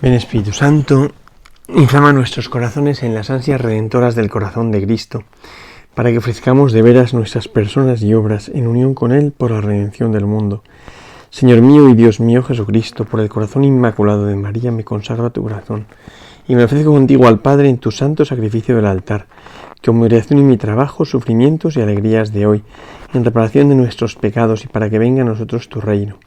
Ven Espíritu Santo, inflama nuestros corazones en las ansias redentoras del corazón de Cristo, para que ofrezcamos de veras nuestras personas y obras en unión con Él por la redención del mundo. Señor mío y Dios mío Jesucristo, por el corazón inmaculado de María me consagro a tu corazón, y me ofrezco contigo al Padre en tu santo sacrificio del altar, como mi oración y mi trabajo, sufrimientos y alegrías de hoy, en reparación de nuestros pecados y para que venga a nosotros tu reino.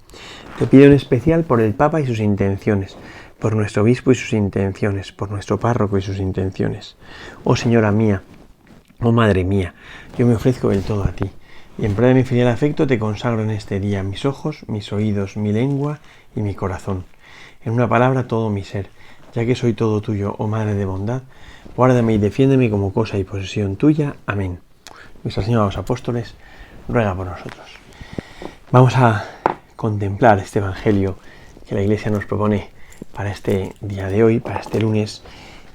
Te pido en especial por el Papa y sus intenciones, por nuestro obispo y sus intenciones, por nuestro párroco y sus intenciones. Oh Señora mía, oh Madre mía, yo me ofrezco del todo a ti, y en prueba de mi filial afecto te consagro en este día mis ojos, mis oídos, mi lengua y mi corazón. En una palabra, todo mi ser, ya que soy todo tuyo, oh Madre de bondad, guárdame y defiéndeme como cosa y posesión tuya. Amén. Nuestra Señora de los Apóstoles, ruega por nosotros. Vamos a contemplar este Evangelio que la Iglesia nos propone para este día de hoy, para este lunes,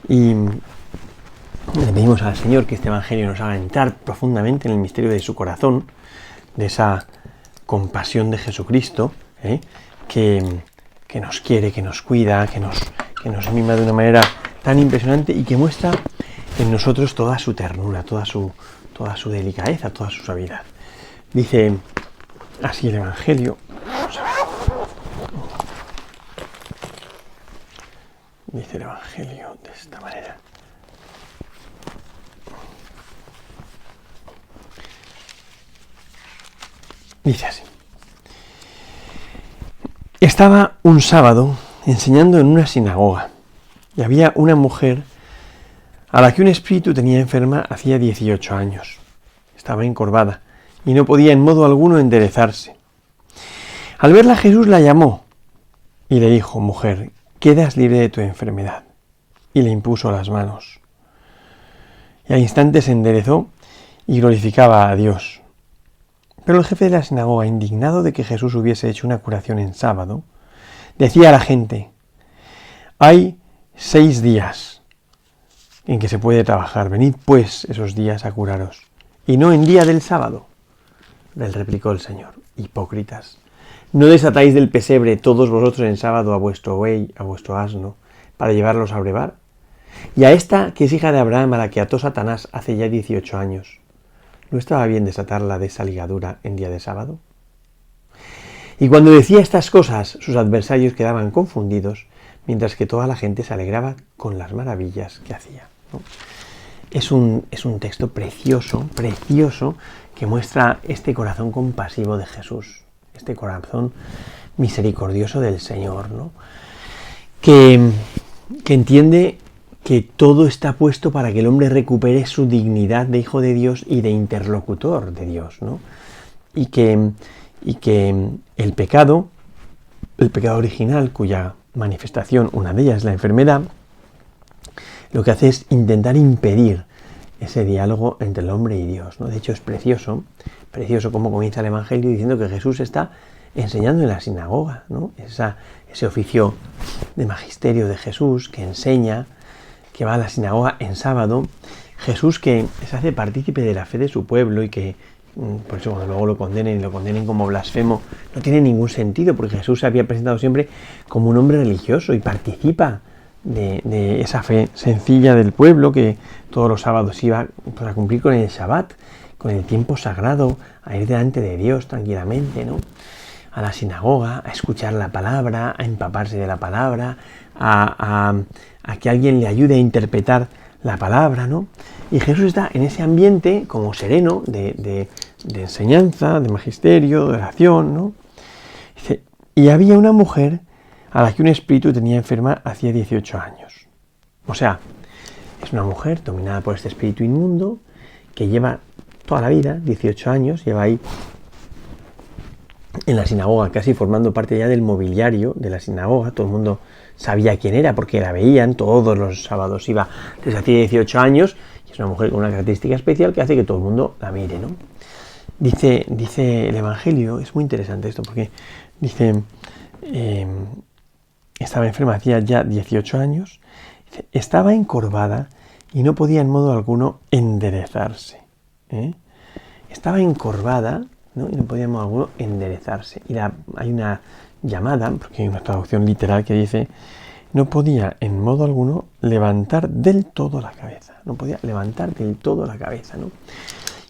y le pedimos al Señor que este Evangelio nos haga entrar profundamente en el misterio de su corazón, de esa compasión de Jesucristo, que nos quiere, que nos cuida, que nos mima de una manera tan impresionante y que muestra en nosotros toda su ternura, toda su delicadeza, toda su suavidad. Dice así el Evangelio. Vamos a ver. Dice el Evangelio de esta manera. Dice así. Estaba un sábado enseñando en una sinagoga y había una mujer a la que un espíritu tenía enferma hacía 18 años. Estaba encorvada y no podía en modo alguno enderezarse. Al verla Jesús la llamó y le dijo: mujer, quedas libre de tu enfermedad. Y le impuso las manos. Y al instante se enderezó y glorificaba a Dios. Pero el jefe de la sinagoga, indignado de que Jesús hubiese hecho una curación en sábado, decía a la gente: hay 6 días en que se puede trabajar, venid pues esos días a curaros, y no en día del sábado. Le replicó el Señor: hipócritas, ¿no desatáis del pesebre todos vosotros en sábado a vuestro buey, a vuestro asno, para llevarlos a brevar? Y a esta, que es hija de Abraham, a la que ató Satanás hace ya 18 años, ¿no estaba bien desatarla de esa ligadura en día de sábado? Y cuando decía estas cosas, sus adversarios quedaban confundidos, mientras que toda la gente se alegraba con las maravillas que hacía, ¿no? Es un texto precioso, que muestra este corazón compasivo de Jesús, este corazón misericordioso del Señor, ¿no? Que entiende que todo está puesto para que el hombre recupere su dignidad de hijo de Dios y de interlocutor de Dios, ¿no? Y que el pecado original, cuya manifestación, una de ellas, la enfermedad, lo que hace es intentar impedir ese diálogo entre el hombre y Dios, ¿no? De hecho, es precioso como comienza el Evangelio diciendo que Jesús está enseñando en la sinagoga, ¿no? Ese oficio de magisterio de Jesús que enseña, que va a la sinagoga en sábado. Jesús que se hace partícipe de la fe de su pueblo y que, por eso cuando luego lo condenen como blasfemo, no tiene ningún sentido, porque Jesús se había presentado siempre como un hombre religioso y participa de esa fe sencilla del pueblo que todos los sábados iba a cumplir con el Shabbat, con el tiempo sagrado, a ir delante de Dios tranquilamente, ¿no? A la sinagoga, a escuchar la palabra, a empaparse de la palabra, a que alguien le ayude a interpretar la palabra, ¿no? Y Jesús está en ese ambiente como sereno de enseñanza, de magisterio, de oración, ¿no? Dice, y había una mujer a la que un espíritu tenía enferma hacía 18 años. O sea, es una mujer dominada por este espíritu inmundo que lleva toda la vida, 18 años, lleva ahí en la sinagoga, casi formando parte ya del mobiliario de la sinagoga. Todo el mundo sabía quién era porque la veían, todos los sábados iba desde hacía 18 años, y es una mujer con una característica especial que hace que todo el mundo la mire, ¿no? Dice el Evangelio, es muy interesante esto, porque dice, estaba enferma hacía ya 18 años, dice, estaba encorvada y no podía en modo alguno enderezarse, Estaba encorvada, ¿no? Y no podía en modo alguno enderezarse. Y hay una llamada, porque hay una traducción literal que dice no podía en modo alguno levantar del todo la cabeza. No podía levantar del todo la cabeza, ¿no?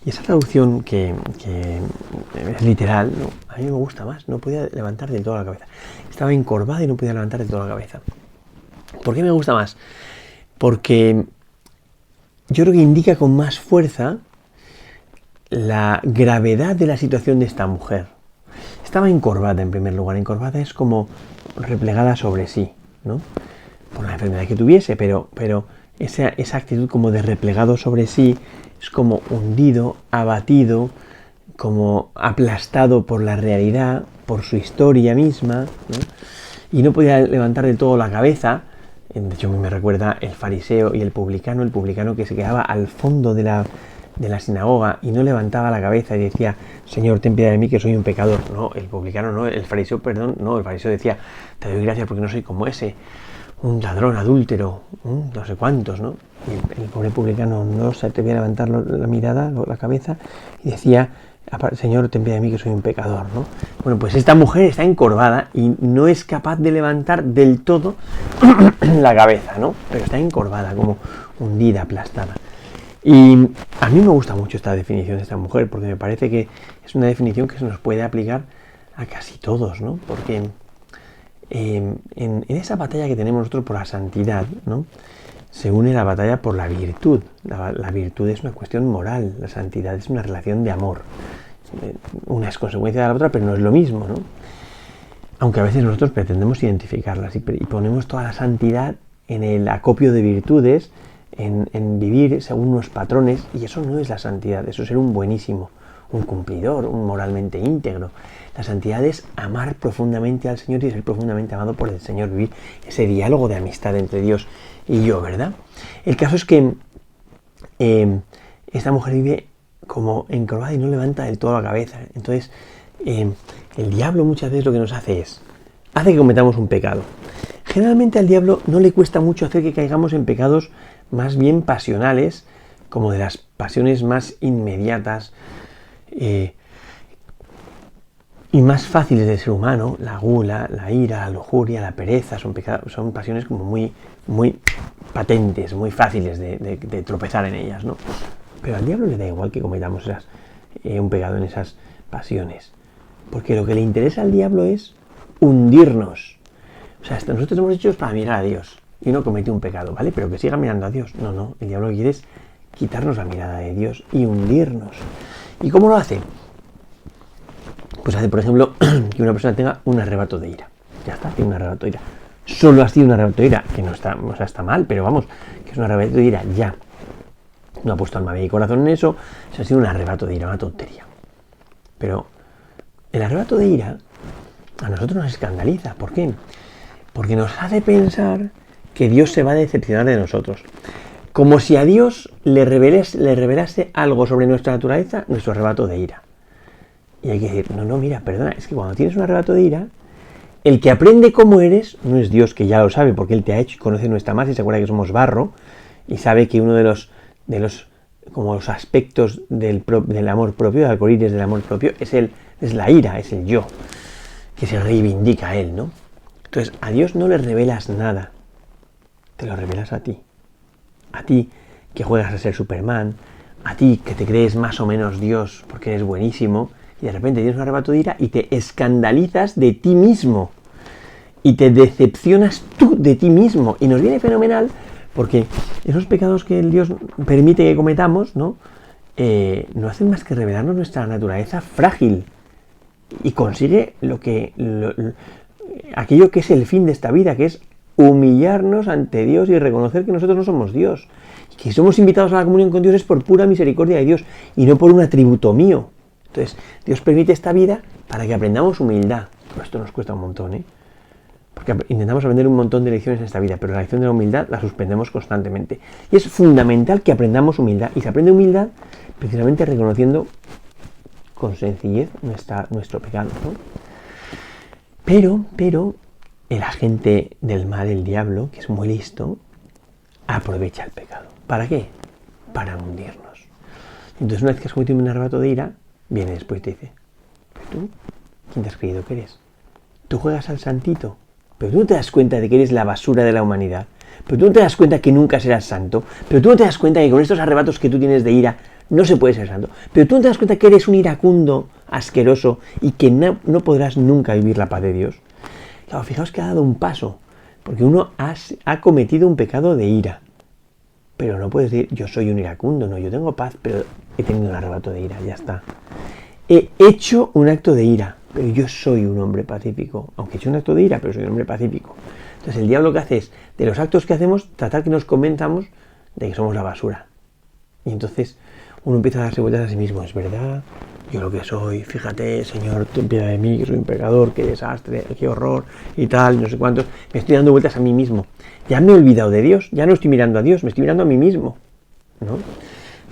Y esa traducción que es literal, ¿no? A mí me gusta más. No podía levantar del todo la cabeza. Estaba encorvada y no podía levantar del todo la cabeza. ¿Por qué me gusta más? Porque yo creo que indica con más fuerza la gravedad de la situación de esta mujer. Estaba encorvada en primer lugar. Encorvada es como replegada sobre sí, ¿no? Por la enfermedad que tuviese, pero esa actitud como de replegado sobre sí es como hundido, abatido, como aplastado por la realidad, por su historia misma, ¿no? Y no podía levantar del todo la cabeza. De hecho, me recuerda el fariseo y el publicano que se quedaba al fondo de la sinagoga y no levantaba la cabeza y decía: Señor, ten piedad de mí que soy un pecador. No, el publicano no, el fariseo decía: te doy gracias porque no soy como ese, un ladrón, adúltero, no sé cuántos, ¿no? Y el pobre publicano no se atrevía a levantar la mirada, la cabeza, y decía: Señor, ten piedad de mí que soy un pecador, ¿no? Bueno, pues esta mujer está encorvada y no es capaz de levantar del todo la cabeza, ¿no? Pero está encorvada, como hundida, aplastada. Y a mí me gusta mucho esta definición de esta mujer, porque me parece que es una definición que se nos puede aplicar a casi todos, ¿no? Porque en esa batalla que tenemos nosotros por la santidad, ¿no?, se une la batalla por la virtud. La virtud es una cuestión moral, la santidad es una relación de amor. Una es consecuencia de la otra, pero no es lo mismo, ¿no? Aunque a veces nosotros pretendemos identificarlas y ponemos toda la santidad en el acopio de virtudes, en vivir según unos patrones, y eso no es la santidad, eso es ser un buenísimo, un cumplidor, un moralmente íntegro. La santidad es amar profundamente al Señor y ser profundamente amado por el Señor, vivir ese diálogo de amistad entre Dios y yo, ¿verdad? El caso es que esta mujer vive como encorvada y no levanta del todo la cabeza. Entonces, el diablo muchas veces lo que nos hace que cometamos un pecado. Generalmente al diablo no le cuesta mucho hacer que caigamos en pecados más bien pasionales, como de las pasiones más inmediatas y más fáciles del ser humano: la gula, la ira, la lujuria, la pereza. Son pasiones como muy, muy patentes, muy fáciles de tropezar en ellas, ¿no? Pero al diablo le da igual que cometamos un pecado en esas pasiones, porque lo que le interesa al diablo es hundirnos. O sea, nosotros estamos hechos para mirar a Dios y no comete un pecado, ¿vale? Pero que siga mirando a Dios. No, el diablo lo que quiere es quitarnos la mirada de Dios y hundirnos. ¿Y cómo lo hace? Pues hace, por ejemplo, que una persona tenga un arrebato de ira. Ya está, tiene un arrebato de ira. Solo ha sido un arrebato de ira, que no está, o sea, está mal, pero vamos, que es un arrebato de ira ya. No ha puesto alma, vida y corazón en eso, ha sido un arrebato de ira, una tontería. Pero el arrebato de ira a nosotros nos escandaliza. ¿Por qué? Porque nos hace pensar que Dios se va a decepcionar de nosotros. Como si a Dios le revelase algo sobre nuestra naturaleza, nuestro arrebato de ira. Y hay que decir: no, mira, perdona, es que cuando tienes un arrebato de ira, el que aprende cómo eres no es Dios, que ya lo sabe, porque Él te ha hecho y conoce nuestra masa y se acuerda que somos barro, y sabe que uno de los aspectos del amor propio, del arcoíris del amor propio, es la ira, es el yo, que se reivindica a Él, ¿no? Entonces, a Dios no le revelas nada, te lo revelas a ti. A ti que juegas a ser Superman, a ti que te crees más o menos Dios porque eres buenísimo, y de repente tienes un arrebato de ira y te escandalizas de ti mismo y te decepcionas tú de ti mismo, y nos viene fenomenal porque esos pecados que el Dios permite que cometamos, ¿no? No hacen más que revelarnos nuestra naturaleza frágil, y consigue aquello que es el fin de esta vida, que es humillarnos ante Dios y reconocer que nosotros no somos Dios, y que somos invitados a la comunión con Dios es por pura misericordia de Dios y no por un atributo mío. Entonces, Dios permite esta vida para que aprendamos humildad. Pero esto nos cuesta un montón, ¿eh? Porque intentamos aprender un montón de lecciones en esta vida, pero la lección de la humildad la suspendemos constantemente. Y es fundamental que aprendamos humildad, y se aprende humildad precisamente reconociendo con sencillez nuestro pecado, ¿no? Pero el agente del mal, el diablo, que es muy listo, aprovecha el pecado. ¿Para qué? Para hundirnos. Entonces, una vez que has cometido un arrebato de ira, viene después y te dice: ¿tú? ¿Quién te has creído que eres? ¿Tú juegas al santito? pero tú no te das cuenta de que eres la basura de la humanidad, pero tú no te das cuenta que nunca serás santo, pero tú no te das cuenta que con estos arrebatos que tú tienes de ira no se puede ser santo, pero tú no te das cuenta que eres un iracundo asqueroso y que no podrás nunca vivir la paz de Dios. Claro, fijaos que ha dado un paso, porque uno ha cometido un pecado de ira, pero no puedes decir yo soy un iracundo, no, yo tengo paz, pero he tenido un arrebato de ira, ya está. He hecho un acto de ira, pero yo soy un hombre pacífico, aunque he hecho un acto de ira, pero soy un hombre pacífico. Entonces el diablo lo que hace es, de los actos que hacemos, tratar que nos convenzamos de que somos la basura. Y entonces uno empieza a darse vueltas a sí mismo, es verdad, yo lo que soy, fíjate, Señor, ten piedad de mí, que soy un pecador, qué desastre, qué horror y tal, no sé cuántos. Me estoy dando vueltas a mí mismo. Ya me he olvidado de Dios, ya no estoy mirando a Dios, me estoy mirando a mí mismo, ¿no?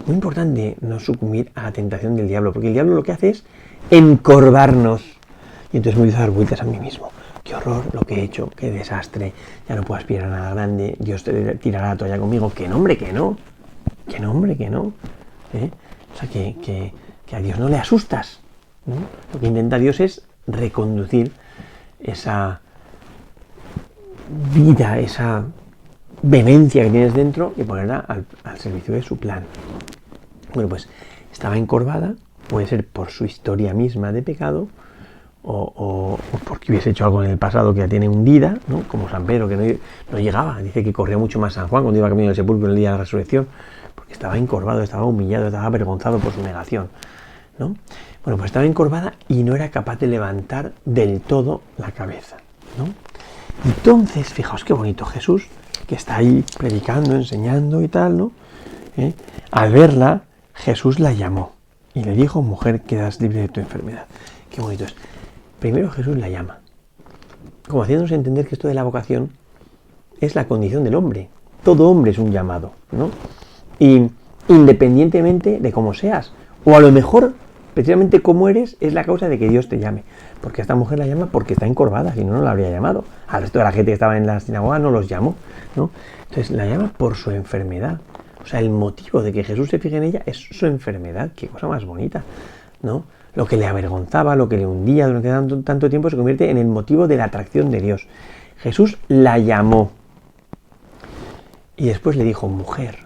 Muy importante no sucumbir a la tentación del diablo, porque el diablo lo que hace es encorvarnos. Y entonces me empiezo a dar vueltas a mí mismo. Qué horror lo que he hecho, qué desastre, ya no puedo aspirar a nada grande, Dios te tirará la toalla conmigo. Que no, hombre, que no. Que no, hombre, que no. O sea, que a Dios no le asustas, ¿no? Lo que intenta Dios es reconducir esa vida, esa vehemencia que tienes dentro y ponerla al servicio de su plan. Bueno, pues estaba encorvada, puede ser por su historia misma de pecado o porque hubiese hecho algo en el pasado que la tiene hundida, ¿no? Como San Pedro, que no llegaba. Dice que corría mucho más San Juan cuando iba camino del sepulcro en el día de la resurrección, porque estaba encorvado, estaba humillado, estaba avergonzado por su negación, ¿no? Bueno, pues estaba encorvada y no era capaz de levantar del todo la cabeza, ¿no? Entonces, fijaos qué bonito Jesús, que está ahí predicando, enseñando y tal, ¿no? Al verla, Jesús la llamó y le dijo, mujer, quedas libre de tu enfermedad. Qué bonito es. Primero Jesús la llama, como haciéndonos entender que esto de la vocación es la condición del hombre. Todo hombre es un llamado, ¿no? Y independientemente de cómo seas, o a lo mejor precisamente cómo eres es la causa de que Dios te llame, porque esta mujer la llama porque está encorvada, si no, no la habría llamado. Al resto de la gente que estaba en la sinagoga no los llamó, ¿no? Entonces la llama por su enfermedad. O sea, el motivo de que Jesús se fije en ella es su enfermedad. Qué cosa más bonita, ¿no? Lo que le avergonzaba, lo que le hundía durante tanto tiempo se convierte en el motivo de la atracción de Dios. Jesús la llamó y después le dijo, mujer.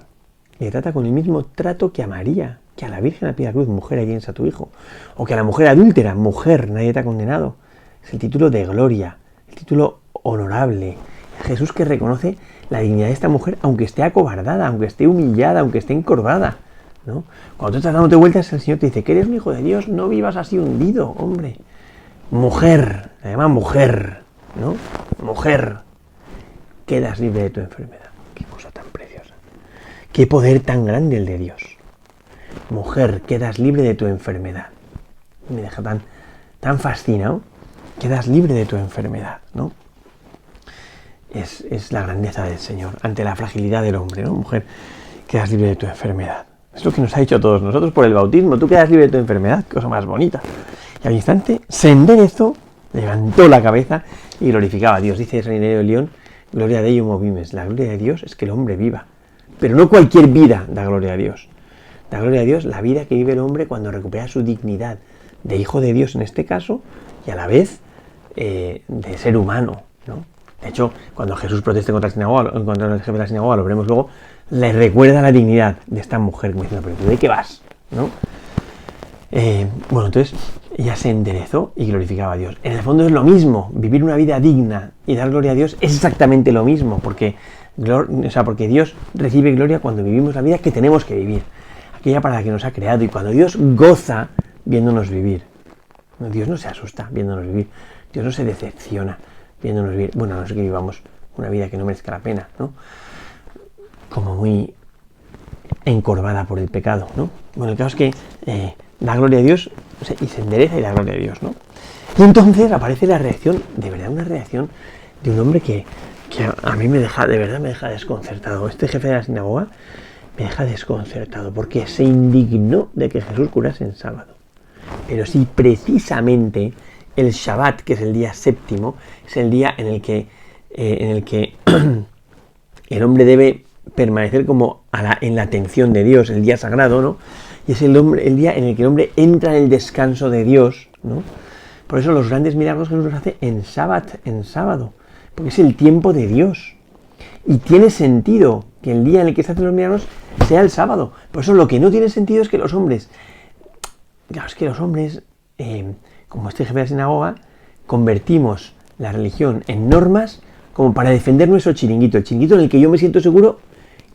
Le trata con el mismo trato que a María, que a la Virgen al pie de la cruz, mujer, ahí tienes a tu hijo. O que a la mujer adúltera, mujer, nadie te ha condenado. Es el título de gloria, el título honorable. Jesús que reconoce la dignidad de esta mujer, aunque esté acobardada, aunque esté humillada, aunque esté encorvada, ¿no? Cuando tú estás dándote vueltas, el Señor te dice que eres un hijo de Dios, no vivas así hundido, hombre. Mujer, se llama mujer, ¿no? Mujer, quedas libre de tu enfermedad. Qué cosa tan preciosa. Qué poder tan grande el de Dios. Mujer, quedas libre de tu enfermedad. Me deja tan fascinado. Quedas libre de tu enfermedad, ¿no? Es la grandeza del Señor ante la fragilidad del hombre, ¿no? Mujer, quedas libre de tu enfermedad. Es lo que nos ha dicho a todos nosotros por el bautismo. Tú quedas libre de tu enfermedad, cosa más bonita. Y al instante se enderezó, levantó la cabeza y glorificaba a Dios. Dice San Ireneo de León, gloria a Deum movimes. La gloria de Dios es que el hombre viva. Pero no cualquier vida da gloria a Dios. Da gloria a Dios la vida que vive el hombre cuando recupera su dignidad de hijo de Dios en este caso y a la vez de ser humano, ¿no? De hecho, cuando Jesús proteste contra el jefe de la sinagoga, lo veremos luego, le recuerda la dignidad de esta mujer, como diciendo, pero ¿tú de qué vas? ¿No? Bueno, entonces ella se enderezó y glorificaba a Dios. En el fondo es lo mismo, vivir una vida digna y dar gloria a Dios es exactamente lo mismo, porque Dios recibe gloria cuando vivimos la vida que tenemos que vivir, aquella para la que nos ha creado, y cuando Dios goza viéndonos vivir. Dios no se asusta viéndonos vivir, Dios no se decepciona viéndonos vivir. Bueno, no sé que vivamos una vida que no merezca la pena, ¿no? Como muy encorvada por el pecado, ¿no? Bueno, el caso es que da gloria a Dios y se endereza y da gloria a Dios, ¿no? Y entonces aparece la reacción, de verdad una reacción de un hombre que a mí me deja desconcertado. Este jefe de la sinagoga me deja desconcertado porque se indignó de que Jesús curase en sábado. Pero si precisamente el Shabbat, que es el día séptimo, es el día en el que el hombre debe permanecer como en la atención de Dios, el día sagrado, ¿no? Y es el día en el que el hombre entra en el descanso de Dios, ¿no? Por eso los grandes milagros Jesús los hace en Shabbat, en sábado, porque es el tiempo de Dios. Y tiene sentido que el día en el que se hacen los milagros sea el sábado. Por eso lo que no tiene sentido es que los hombres, como este jefe de la sinagoga, convertimos la religión en normas como para defender nuestro chiringuito, el chiringuito en el que yo me siento seguro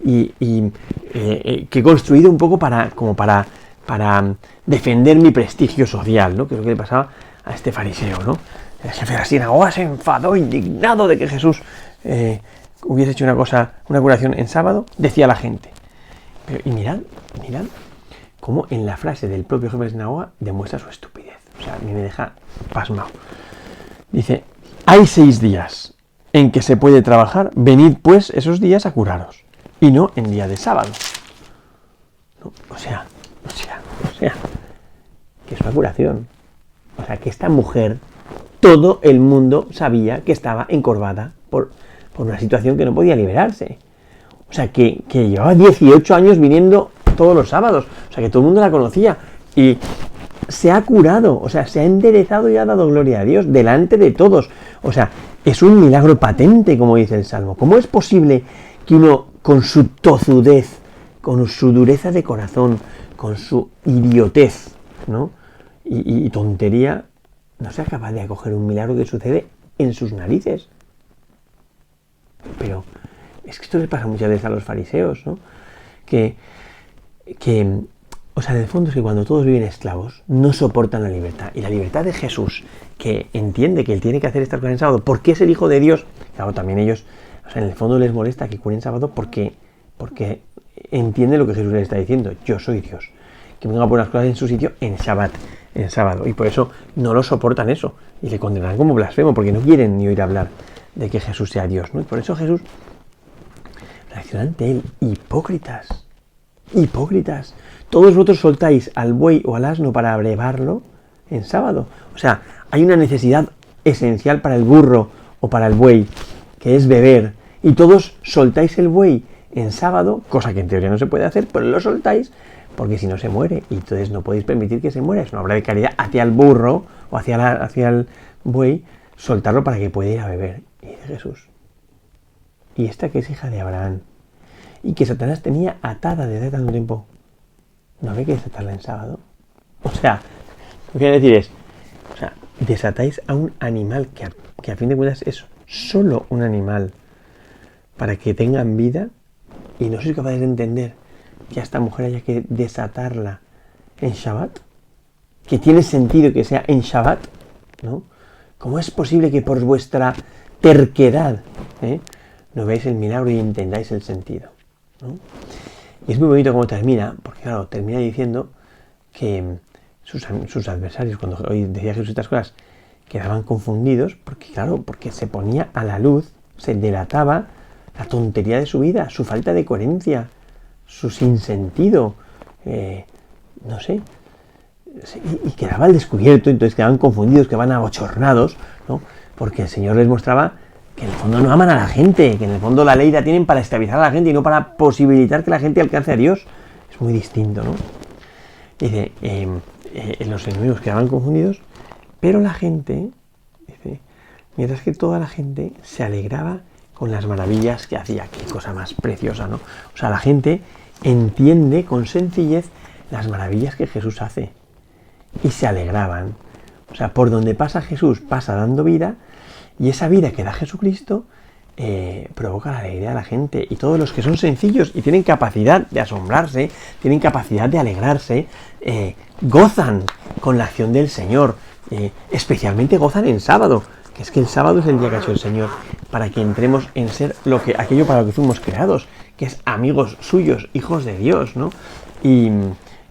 y que he construido un poco para defender mi prestigio social, ¿no? Que es lo que le pasaba a este fariseo, ¿no? El jefe de la sinagoga se enfadó, indignado de que Jesús hubiese hecho una curación en sábado, decía la gente. Y mirad cómo en la frase del propio jefe de la sinagoga demuestra su estupidez. O sea, a mí me deja pasmado. Dice, hay 6 días en que se puede trabajar, venid pues esos días a curaros, y no en día de sábado. ¿No? O sea, que es una curación. O sea, que esta mujer, todo el mundo sabía que estaba encorvada por una situación que no podía liberarse. O sea, que llevaba 18 años viniendo todos los sábados. O sea, que todo el mundo la conocía. Y se ha curado, o sea, se ha enderezado y ha dado gloria a Dios delante de todos. O sea, es un milagro patente, como dice el Salmo. ¿Cómo es posible que uno, con su tozudez, con su dureza de corazón, con su idiotez, ¿no? y tontería, no sea capaz de acoger un milagro que sucede en sus narices? Pero es que esto le pasa muchas veces a los fariseos, ¿no? O sea, en el fondo es que cuando todos viven esclavos, no soportan la libertad. Y la libertad de Jesús, que entiende que él tiene que hacer estas cosas en sábado, porque es el Hijo de Dios. Claro, también ellos, o sea, en el fondo les molesta que curen sábado porque entiende lo que Jesús les está diciendo. Yo soy Dios. Que venga a poner las cosas en su sitio en Shabbat, en sábado. Y por eso no lo soportan eso. Y le condenarán como blasfemo, porque no quieren ni oír hablar de que Jesús sea Dios, ¿no? Y por eso Jesús reacciona ante él. Hipócritas. Todos vosotros soltáis al buey o al asno para abrevarlo en sábado. O sea, hay una necesidad esencial para el burro o para el buey, que es beber. Y todos soltáis el buey en sábado, cosa que en teoría no se puede hacer, pero lo soltáis porque si no se muere. Y entonces no podéis permitir que se muera. Es una obra de caridad hacia el burro o hacia el buey, soltarlo para que pueda ir a beber. Y dice Jesús, y esta que es hija de Abraham, y que Satanás tenía atada desde hace tanto tiempo, ¿no ve que desatarla en sábado? O sea, lo que quiero decir es, o sea, desatáis a un animal que a fin de cuentas es solo un animal para que tengan vida, y no sois capaces de entender que a esta mujer haya que desatarla en Shabbat, que tiene sentido que sea en Shabbat, ¿no? ¿Cómo es posible que por vuestra terquedad no veáis el milagro y entendáis el sentido, ¿no? Y es muy bonito cómo termina, porque claro, termina diciendo que sus adversarios, cuando hoy decía Jesús estas cosas, quedaban confundidos, porque se ponía a la luz, se delataba la tontería de su vida, su falta de coherencia, su sinsentido, no sé, y quedaba al descubierto. Entonces quedaban confundidos, quedaban abochornados, ¿no? Porque el Señor les mostraba que en el fondo no aman a la gente, que en el fondo la ley la tienen para estabilizar a la gente y no para posibilitar que la gente alcance a Dios. Es muy distinto, ¿no? Dice, los enemigos quedaban confundidos, pero la gente, dice, mientras que toda la gente se alegraba con las maravillas que hacía. Qué cosa más preciosa, ¿no? O sea, la gente entiende con sencillez las maravillas que Jesús hace y se alegraban. O sea, por donde pasa Jesús, pasa dando vida, y esa vida que da Jesucristo provoca la alegría de la gente. Y todos los que son sencillos y tienen capacidad de asombrarse, tienen capacidad de alegrarse, gozan con la acción del Señor. Especialmente gozan en sábado, que es que el sábado es el día que ha hecho el Señor, para que entremos en ser aquello para lo que fuimos creados, que es amigos suyos, hijos de Dios, ¿no? Y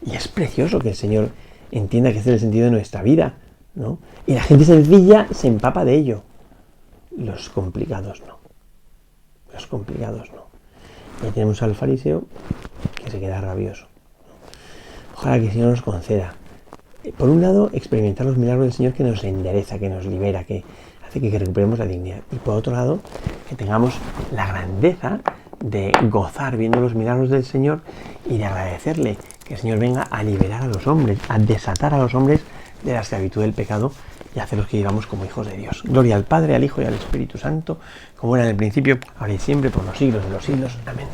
es precioso que el Señor entienda que ese es el sentido de nuestra vida, ¿no? Y la gente sencilla se empapa de ello. Los complicados no. Y ahí tenemos al fariseo que se queda rabioso. Ojalá que el Señor nos conceda, por un lado, experimentar los milagros del Señor, que nos endereza, que nos libera, que hace que recuperemos la dignidad. Y por otro lado, que tengamos la grandeza de gozar viendo los milagros del Señor y de agradecerle que el Señor venga a liberar a los hombres, a desatar a los hombres de la esclavitud del pecado y haceros que vivamos como hijos de Dios. Gloria al Padre, al Hijo y al Espíritu Santo, como era en el principio, ahora y siempre, por los siglos de los siglos. Amén.